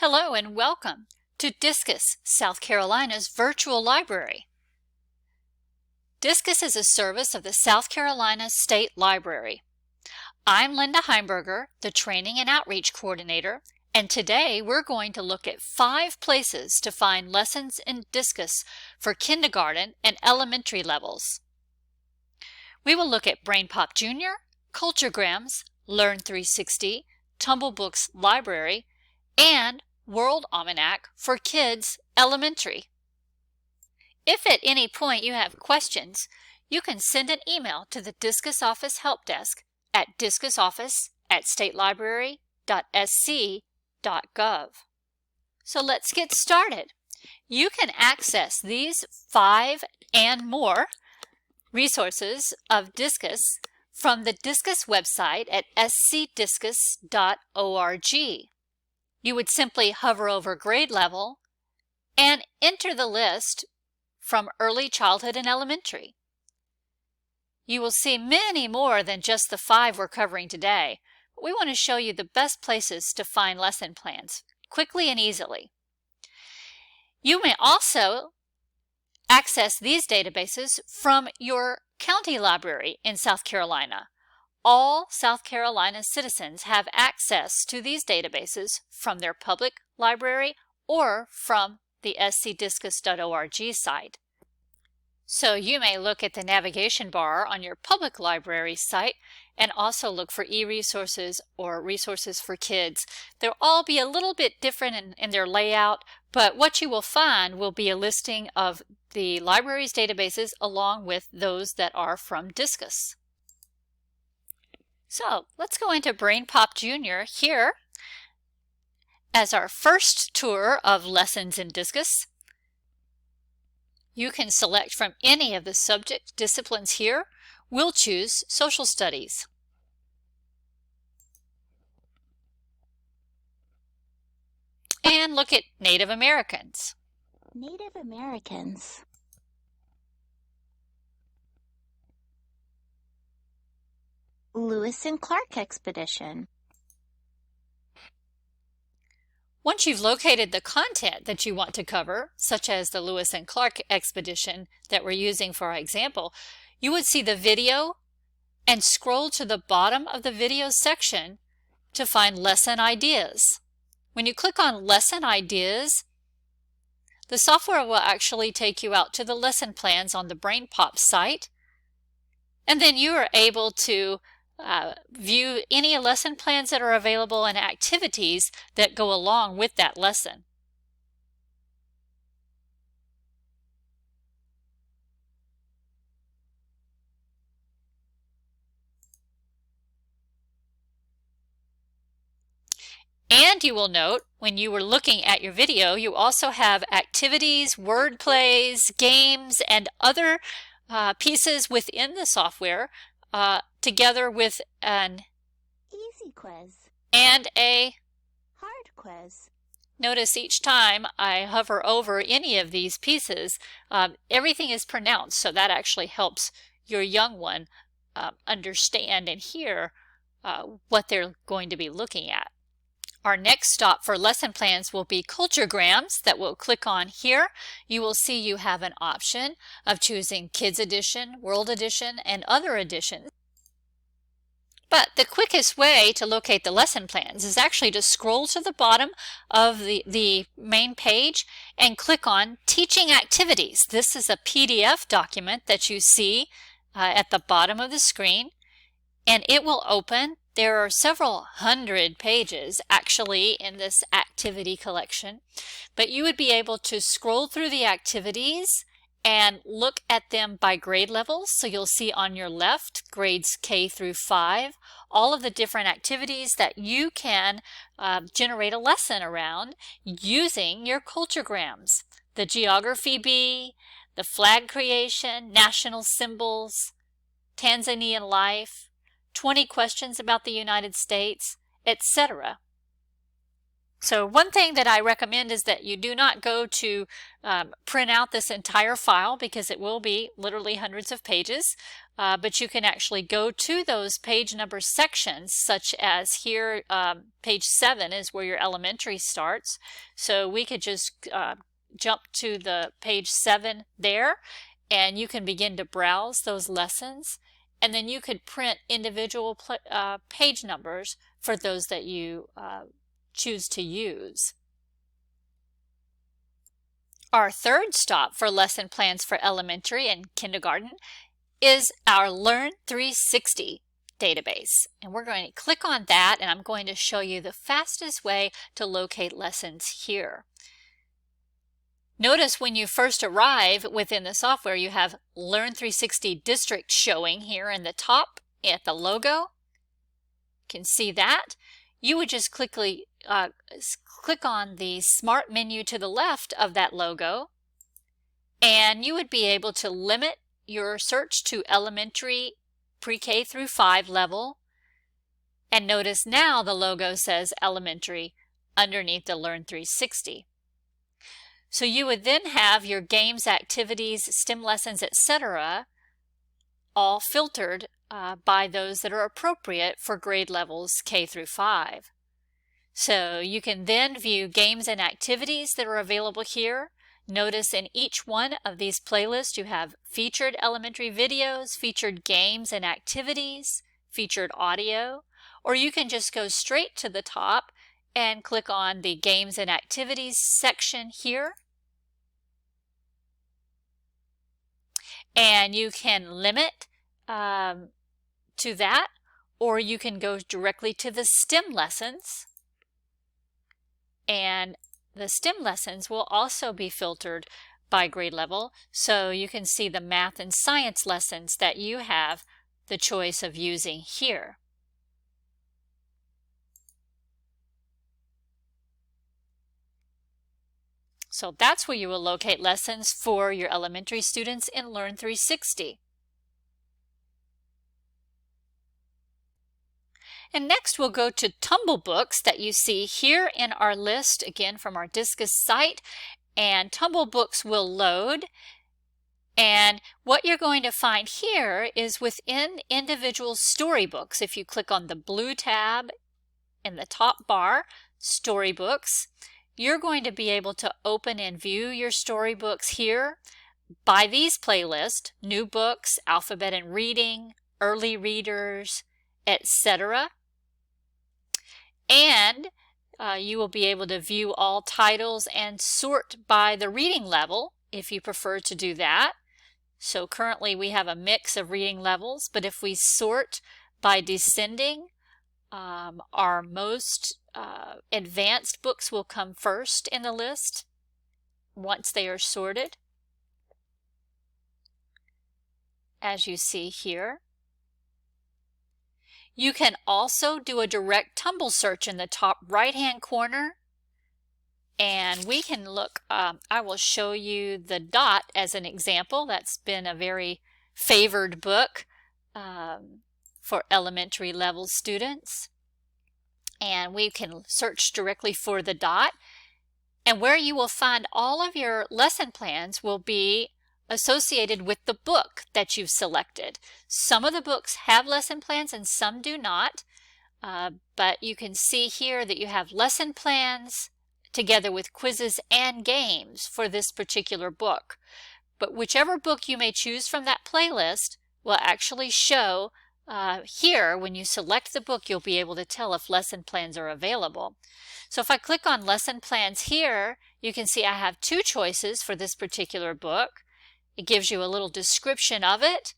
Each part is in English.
Hello and welcome to Discus, South Carolina's virtual library. Discus is a service of the South Carolina State Library. I'm Linda Heimberger, the Training and Outreach Coordinator, and today we're going to look at 5 places to find lessons in Discus for kindergarten and elementary levels. We will look at BrainPOP Junior, CultureGrams, Learn 360, TumbleBooks Library, and World Almanac for Kids Elementary. If at any point you have questions, you can send an email to the Discus Office Help Desk at discusoffice@statelibrary.sc.gov. So let's get started. You can access these 5 and more resources of Discus from the Discus website at scdiscus.org. You would simply hover over grade level and enter the list from early childhood and elementary. You will see many more than just the 5 we're covering today, but we want to show you the best places to find lesson plans quickly and easily. You may also access these databases from your county library in South Carolina. All South Carolina citizens have access to these databases from their public library or from the scdiscus.org site. So you may look at the navigation bar on your public library site and also look for e-resources or resources for kids. They'll all be a little bit different in their layout, but what you will find will be a listing of the library's databases along with those that are from Discus. So let's go into BrainPOP Junior here as our first tour of lessons in Discus. You can select from any of the subject disciplines here. We'll choose Social Studies. And look at Native Americans. Native Americans. Lewis and Clark Expedition. Once you've located the content that you want to cover, such as the Lewis and Clark Expedition that we're using for our example, you would see the video and scroll to the bottom of the video section to find lesson ideas. When you click on lesson ideas, the software will actually take you out to the lesson plans on the BrainPOP site, and then you are able to view any lesson plans that are available and activities that go along with that lesson. And you will note when you were looking at your video, you also have activities, word plays, games, and other pieces within the software together with an Easy quiz and a hard quiz. Notice each time I hover over any of these pieces, everything is pronounced, so that actually helps your young one understand and hear what they're going to be looking at. Our next stop for lesson plans will be CultureGrams that we'll click on here. You will see you have an option of choosing Kids Edition, World Edition, and other editions. But the quickest way to locate the lesson plans is actually to scroll to the bottom of the main page and click on Teaching Activities. This is a PDF document that you see at the bottom of the screen, and it will open. There are several hundred pages actually in this activity collection, but you would be able to scroll through the activities and look at them by grade levels. So you'll see on your left grades K through 5, all of the different activities that you can generate a lesson around using your CultureGrams. The geography bee, the flag creation, national symbols, Tanzanian life, 20 questions about the United States, etc. So one thing that I recommend is that you do not go to print out this entire file, because it will be literally hundreds of pages, but you can actually go to those page number sections, such as here, page 7 is where your elementary starts. So we could just jump to the page 7 there, and you can begin to browse those lessons, and then you could print individual page numbers for those that you choose to use. Our third stop for lesson plans for elementary and kindergarten is our Learn 360 database. And we're going to click on that, and I'm going to show you the fastest way to locate lessons here. Notice when you first arrive within the software, you have Learn 360 District showing here in the top at the logo. You can see that. You would just click on the Smart menu to the left of that logo, and you would be able to limit your search to elementary pre-K through 5 level. And notice now the logo says elementary underneath the Learn 360. So you would then have your games, activities, STEM lessons, etc. all filtered by those that are appropriate for grade levels K through 5. So you can then view games and activities that are available here. Notice in each one of these playlists you have featured elementary videos, featured games and activities, featured audio, or you can just go straight to the top and click on the games and activities section here. And you can limit to that, or you can go directly to the STEM lessons, and the STEM lessons will also be filtered by grade level, so you can see the math and science lessons that you have the choice of using here. So that's where you will locate lessons for your elementary students in Learn 360. And next we'll go to TumbleBooks that you see here in our list, again from our Discus site, and TumbleBooks will load. And what you're going to find here is within individual storybooks. If you click on the blue tab in the top bar, Storybooks, you're going to be able to open and view your storybooks here by these playlists: new books, alphabet and reading, early readers, etc. And you will be able to view all titles and sort by the reading level if you prefer to do that. So currently we have a mix of reading levels, but if we sort by descending, our most advanced books will come first in the list once they are sorted, as you see here. You can also do a direct tumble search in the top right-hand corner, and we can look, I will show you the Dot as an example. That's been a very favored book for elementary level students. And we can search directly for the Dot. And where you will find all of your lesson plans will be associated with the book that you've selected. Some of the books have lesson plans and some do not, but you can see here that you have lesson plans together with quizzes and games for this particular book. But whichever book you may choose from that playlist will actually show here. When you select the book, you'll be able to tell if lesson plans are available. So if I click on lesson plans here, you can see I have 2 choices for this particular book. It gives you a little description of it,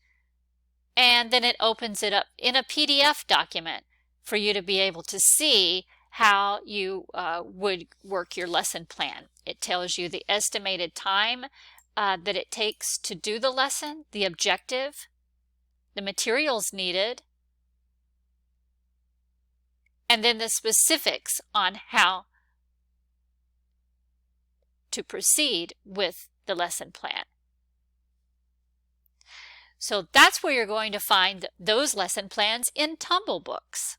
and then it opens it up in a PDF document for you to be able to see how you would work your lesson plan. It tells you the estimated time that it takes to do the lesson, the objective, the materials needed, and then the specifics on how to proceed with the lesson plan. So that's where you're going to find those lesson plans in TumbleBooks.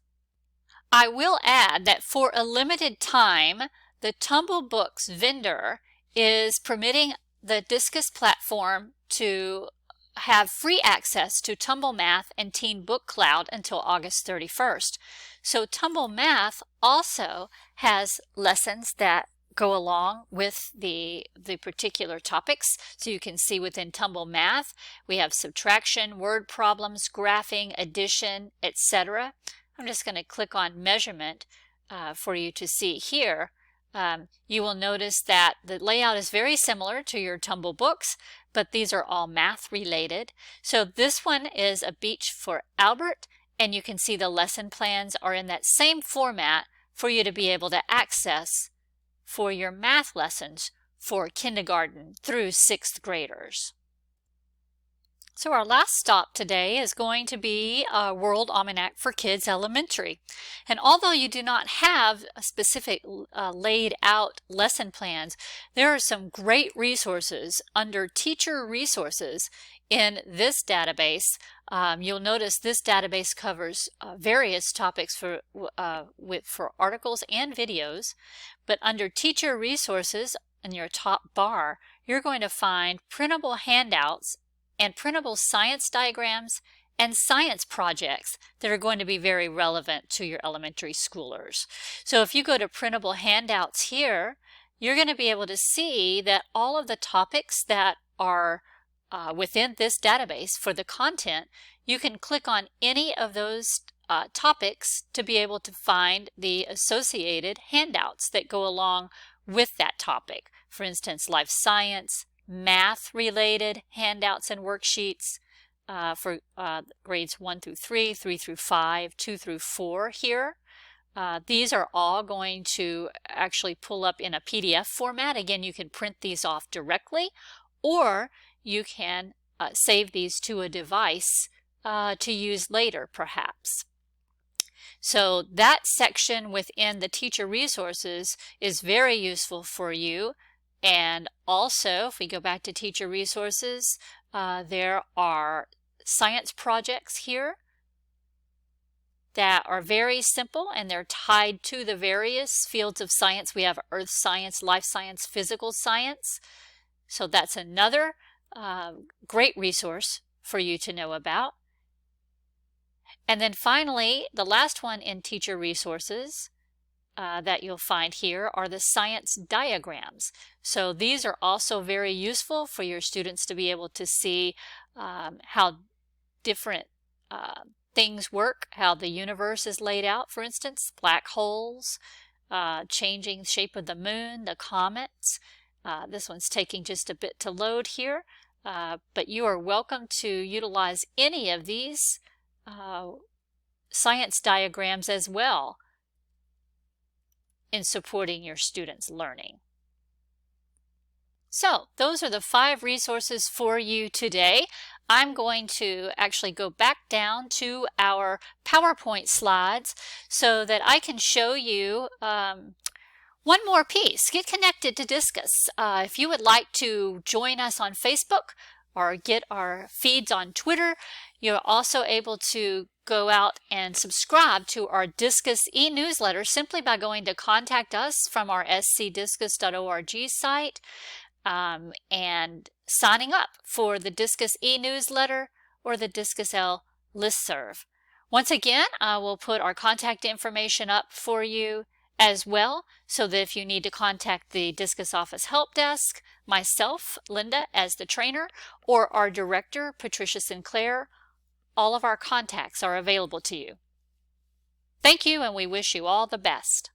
I will add that for a limited time, the TumbleBooks vendor is permitting the Discus platform to have free access to TumbleMath and Teen Book Cloud until August 31st. So TumbleMath also has lessons that go along with the particular topics. So you can see within TumbleMath, we have subtraction, word problems, graphing, addition, etc. I'm just going to click on measurement for you to see here. You will notice that the layout is very similar to your TumbleBooks, but these are all math related. So this one is a beach for Albert, and you can see the lesson plans are in that same format for you to be able to access for your math lessons for kindergarten through 6th graders. So our last stop today is going to be World Almanac for Kids Elementary. And although you do not have a specific laid out lesson plans, there are some great resources under Teacher Resources in this database. You'll notice this database covers various topics for articles and videos, but under Teacher Resources in your top bar, you're going to find printable handouts and printable science diagrams and science projects that are going to be very relevant to your elementary schoolers. So if you go to printable handouts here, you're going to be able to see that all of the topics that are within this database for the content, you can click on any of those topics to be able to find the associated handouts that go along with that topic. For instance, life science, math-related handouts and worksheets for grades 1 through 3, 3 through 5, 2 through 4 here. These are all going to actually pull up in a PDF format. Again, you can print these off directly, or you can save these to a device to use later, perhaps. So that section within the Teacher Resources is very useful for you. And also, if we go back to Teacher Resources, there are science projects here that are very simple, and they're tied to the various fields of science. We have earth science, life science, physical science. So that's another great resource for you to know about. And then finally, the last one in Teacher Resources that you'll find here are the science diagrams. So these are also very useful for your students to be able to see how different things work, how the universe is laid out, for instance, black holes, changing shape of the moon, the comets. This one's taking just a bit to load here, but you are welcome to utilize any of these science diagrams as well in supporting your students' learning. So those are the 5 resources for you today. I'm going to actually go back down to our PowerPoint slides so that I can show you one more piece. Get connected to Discus. If you would like to join us on Facebook or get our feeds on Twitter, you're also able to go out and subscribe to our Discus e-newsletter simply by going to Contact Us from our scdiscus.org site and signing up for the Discus e-newsletter or the Discus L listserv. Once again, I will put our contact information up for you as well, so that if you need to contact the Discus Office Help Desk, myself, Linda, as the trainer, or our director, Patricia Sinclair, all of our contacts are available to you. Thank you, and we wish you all the best.